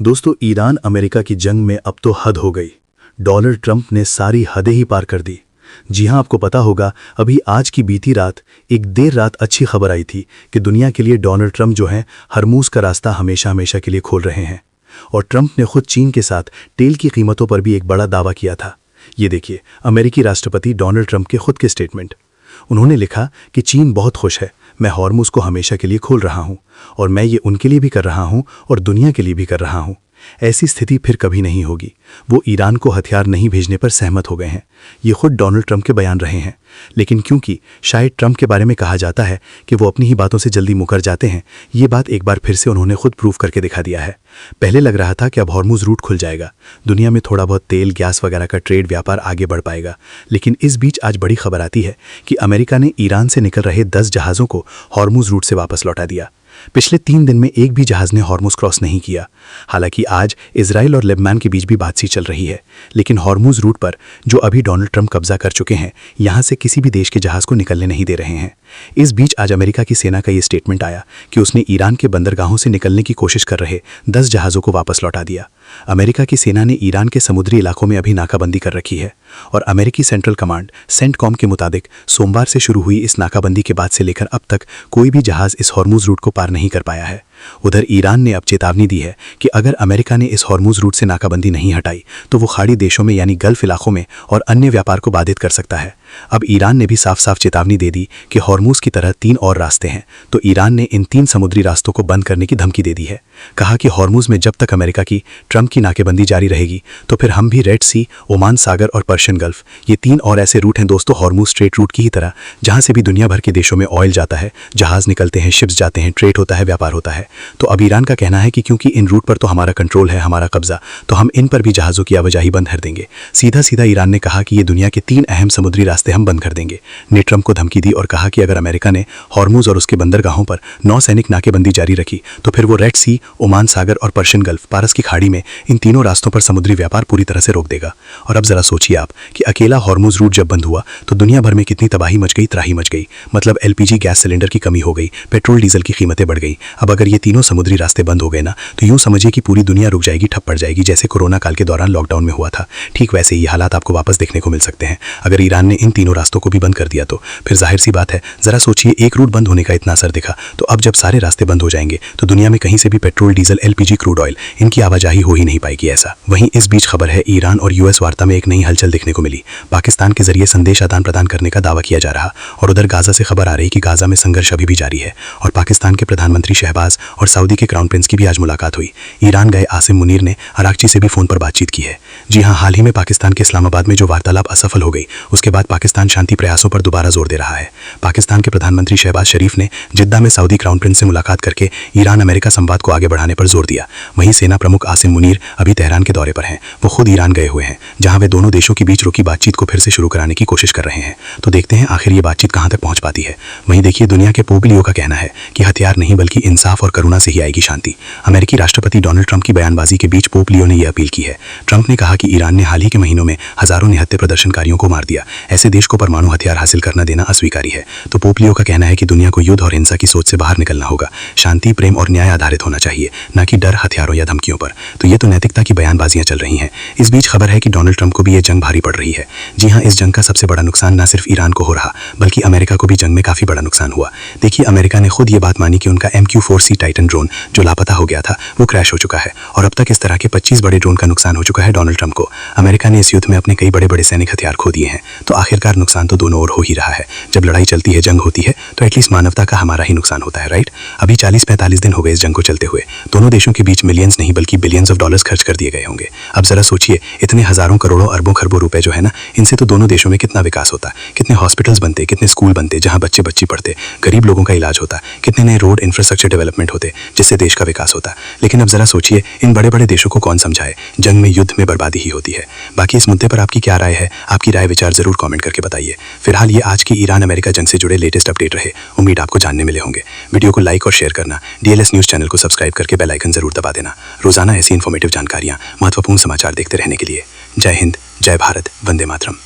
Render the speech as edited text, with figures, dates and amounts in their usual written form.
दोस्तों, Iran America की जंग में अब तो हद हो गई। डोनाल्ड ट्रंप ने सारी हदें ही पार कर दी। जी हां, आपको पता होगा, अभी आज की बीती रात एक देर रात अच्छी खबर आई थी कि दुनिया के लिए डोनाल्ड ट्रंप जो हैं हरमूज का रास्ता हमेशा हमेशा के लिए खोल रहे हैं। और ट्रंप ने खुद चीन के साथ तेल की कीमतों पर भी एक बड़ा दावा किया था। ये देखिए, अमेरिकी राष्ट्रपति डोनाल्ड ट्रंप के खुद के स्टेटमेंट। उन्होंने लिखा कि चीन बहुत खुश है, मैं हॉर्मुज को हमेशा के लिए खोल रहा हूं और मैं ये उनके लिए भी कर रहा हूं और दुनिया के लिए भी कर रहा हूं। ऐसी स्थिति फिर कभी नहीं होगी। वो ईरान को हथियार नहीं भेजने पर सहमत हो गए हैं। ये खुद डोनाल्ड ट्रंप के बयान रहे हैं। लेकिन क्योंकि शायद ट्रंप के बारे में कहा जाता है कि वो अपनी ही बातों से जल्दी मुकर जाते हैं, ये बात एक बार फिर से उन्होंने खुद प्रूव करके दिखा दिया है। पहले लग रहा था कि अब हॉर्मुज रूट खुल जाएगा, दुनिया में थोड़ा बहुत तेल गैस वगैरह का ट्रेड व्यापार आगे बढ़ पाएगा। लेकिन इस बीच आज बड़ी खबर आती है कि अमेरिका ने ईरान से निकल रहे 10 जहाज़ों को हॉर्मुज रूट से वापस लौटा दिया। पिछले 3 दिन में एक भी जहाज ने हॉर्मुज क्रॉस नहीं किया। हालांकि आज इजराइल और लेबनान के बीच भी बातचीत चल रही है, लेकिन हॉर्मुज रूट पर जो अभी डोनाल्ड ट्रंप कब्जा कर चुके हैं, यहां से किसी भी देश के जहाज को निकलने नहीं दे रहे हैं। इस बीच आज अमेरिका की सेना का ये स्टेटमेंट आया कि उसने ईरान के बंदरगाहों से निकलने की कोशिश कर रहे 10 जहाज़ों को वापस लौटा दिया। अमेरिका की सेना ने ईरान के समुद्री इलाकों में अभी नाकाबंदी कर रखी है और अमेरिकी सेंट्रल कमांड सेंटकॉम के मुताबिक सोमवार से शुरू हुई इस नाकाबंदी के बाद से लेकर अब तक कोई भी जहाज इस हॉर्मुज रूट को पार नहीं कर पाया है। उधर ईरान ने अब चेतावनी दी है कि अगर अमेरिका ने इस हॉर्मुज रूट से नाकाबंदी नहीं हटाई तो वो खाड़ी देशों में यानी गल्फ इलाकों में और अन्य व्यापार को बाधित कर सकता है। अब ईरान ने भी साफ साफ चेतावनी दे दी कि हॉर्मुज की तरह 3 और रास्ते हैं, तो ईरान ने इन 3 समुद्री रास्तों को बंद करने की धमकी दे दी है। कहा कि हॉर्मुज में जब तक अमेरिका की ट्रंप की नाकेबंदी जारी रहेगी तो फिर हम भी रेड सी, ओमान सागर और पर्शियन गल्फ, ये 3 और ऐसे रूट हैं दोस्तों हॉर्मुज स्ट्रेट रूट की ही तरह, जहां से भी दुनिया भर के देशों में ऑयल जाता है, जहाज निकलते हैं, शिप्स जाते हैं, ट्रेड होता है, व्यापार होता है। तो अब ईरान का कहना है कि क्योंकि इन रूट पर तो हमारा कंट्रोल है, हमारा कब्जा, तो हम इन पर भी जहाज़ों की आवाजाही बंद कर देंगे। सीधा सीधा ईरान ने कहा कि ये दुनिया के 3 अहम समुद्री रास्ते हम बंद कर देंगे। ने ट्रंप को धमकी दी और कहा कि अगर अमेरिका ने हॉर्मुज और उसके बंदरगाहों पर नौसैनिक नाकेबंदी जारी रखी तो फिर वो रेड सी, ओमान सागर और पर्शियन गल्फ, पारस की खाड़ी में इन तीनों रास्तों पर समुद्री व्यापार पूरी तरह से रोक देगा। और अब जरा सोचिए आप कि अकेला हॉर्मुज रूट जब बंद हुआ तो दुनिया भर में कितनी तबाही मच गई, त्राही मच गई। मतलब एलपीजी गैस सिलेंडर की कमी हो गई, पेट्रोल डीजल की कीमतें बढ़ गई। अब अगर ये तीनों समुद्री रास्ते बंद हो गए ना, तो यूं समझिए कि पूरी दुनिया रुक जाएगी, ठप पड़ जाएगी, जैसे कोरोना काल के दौरान लॉकडाउन में हुआ था। ठीक वैसे ही हालात आपको वापस देखने को मिल सकते हैं अगर ईरान ने इन तीनों रास्तों को भी बंद कर दिया तो। फिर जाहिर सी बात है, जरा सोचिए, एक रूट बंद होने का इतना असर दिखा, तो अब जब सारे रास्ते बंद हो जाएंगे तो दुनिया में कहीं से भी petrol, diesel, LPG, crude oil, इनकी आवाजाही हो ही नहीं पाएगी ऐसा। वहीं इस बीच खबर है, ईरान और यूएस वार्ता में एक नई हलचल देखने को मिली। पाकिस्तान के जरिए संदेश आदान प्रदान करने का दावा किया जा रहा और उधर गाजा से खबर आ रही कि गाजा में संघर्ष अभी भी जारी है और पाकिस्तान के प्रधानमंत्री शहबाज और सऊदी के क्राउन प्रिंस की भी आज मुलाकात हुई। ईरान गए आसिम मुनीर ने अरागची से भी फोन पर बातचीत की है। जी हां, हाल ही में पाकिस्तान के इस्लामाबाद में जो वार्तालाप असफल हो गई, उसके बाद पाकिस्तान शांति प्रयासों पर दोबारा जोर दे रहा है। पाकिस्तान के प्रधानमंत्री शहबाज शरीफ ने जिद्दा में सऊदी क्राउन प्रिंस से मुलाकात करके ईरान अमेरिका संवाद को आगे बढ़ाने पर जोर दिया। वहीं सेना प्रमुख आसिम मुनीर अभी तेहरान के दौरे पर हैं। वो खुद ईरान गए हुए हैं, जहां वे दोनों देशों के बीच रुकी बातचीत को फिर से शुरू कराने की कोशिश कर रहे हैं। तो देखते हैं आखिर ये बातचीत कहां तक पहुंच पाती है। वहीं देखिए, दुनिया के पोप लियो का कहना है कि हथियार नहीं बल्कि इंसाफ और करुणा से ही आएगी शांति। अमेरिकी राष्ट्रपति डोनाल्ड ट्रंप की बयानबाजी के बीच पोप लियो ने यह अपील की है। ट्रंप ने कहा कि ईरान ने हाल ही के महीनों में हजारों निहत्थे प्रदर्शनकारियों को मार दिया, ऐसे देश को परमाणु हथियार हासिल करना देना अस्वीकार्य है। तो पोप लियो का कहना है कि दुनिया को युद्ध और हिंसा की सोच से बाहर निकलना होगा। शांति, प्रेम और न्याय आधारित होना चाहिए, न कि डर, हथियारों या धमकियों पर। तो ये तो नैतिकता की बयानबाजियां चल रही हैं। इस बीच खबर है कि डोनाल्ड ट्रंप को भी ये जंग भारी पड़ रही है। जी हां, इस जंग का सबसे बड़ा नुकसान न सिर्फ ईरान को हो रहा बल्कि अमेरिका को भी जंग में काफी बड़ा नुकसान हुआ। देखिए, अमेरिका ने खुद ये बात मानी कि उनका MQ-4C टाइटन ड्रोन जो लापता हो गया था वो क्रैश हो चुका है और अब तक इस तरह के 25 बड़े ड्रोन का नुकसान हो चुका है डोनाल्ड ट्रंप को। अमेरिका ने इस युद्ध में अपने कई बड़े बड़े सैनिक हथियार खो दिए हैं। तो आखिरकार नुकसान तो दोनों ओर हो ही रहा है। जब लड़ाई चलती है, जंग होती है, तो एटलीस्ट मानवता का हमारा ही नुकसान होता है, राइट। अभी 40-45 दिन हो गए इस जंग को चलते हुए। दोनों देशों के बीच मिलियंस नहीं बल्कि बिलियंस ऑफ डॉलर्स खर्च कर दिए गए होंगे। अब जरा सोचिए, इतने हजारों करोड़ों अरबों खरबों रुपए जो है ना, इनसे तो दोनों देशों में कितना विकास होता, कितने हॉस्पिटल्स बनते, कितने स्कूल बनते जहां बच्चे बच्ची पढ़ते, गरीब लोगों का इलाज होता, कितने नए रोड इंफ्रास्ट्रक्चर डेवलपमेंट होते जिससे देश का विकास होता। लेकिन अब जरा सोचिए, इन बड़े बड़े देशों को कौन समझाए, जंग में, युद्ध में बर्बादी ही होती है। बाकी इस मुद्दे पर आपकी क्या राय है? आपकी राय विचार जरूर कमेंट करके बताइए। फिलहाल ये आज की ईरान अमेरिका जंग से जुड़े लेटेस्ट अपडेट रहे। उम्मीद आपको जानने मिले होंगे। वीडियो को लाइक और शेयर करना, DLS न्यूज़ चैनल को सब्सक्राइब करके बेल आइकन जरूर दबा देना। रोजाना ऐसी इन्फॉर्मेटिव जानकारियां, महत्वपूर्ण समाचार देखते रहने के लिए। जय हिंद, जय भारत, वंदे मातरम।